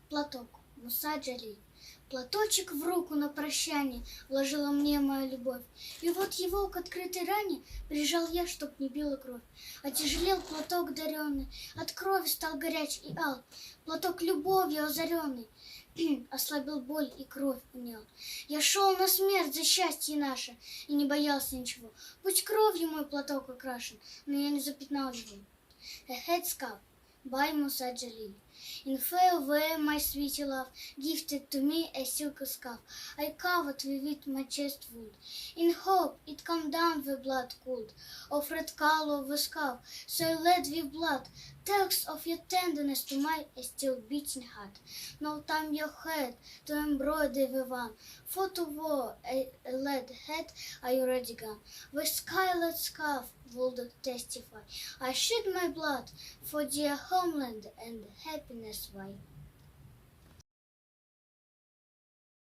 Платок, Муса Джалиль. Платочек в руку на прощание вложила мне моя любовь. И вот его к открытой ране прижал я, чтоб не била кровь. Отяжелел платок даренный, от крови стал горяч и ал. Платок любовью озаренный ослабил боль и кровь унял. Я шел на смерть за счастье наше и не боялся ничего. Пусть кровью мой платок окрашен, но я не запятнал его. A headscarf by Musa Jalil. In farewell, my sweet love, gifted to me a silk scarf, I covered with it my chest wood, in hope it come down the blood cooled, of red color of the scarf, soiled with blood, tells of your tenderness to my still beating heart. No time your head to embroider the one, for to war a lad head are you ready gone. The scarlet scarf would testify, I shed my blood for dear homeland and happiness why.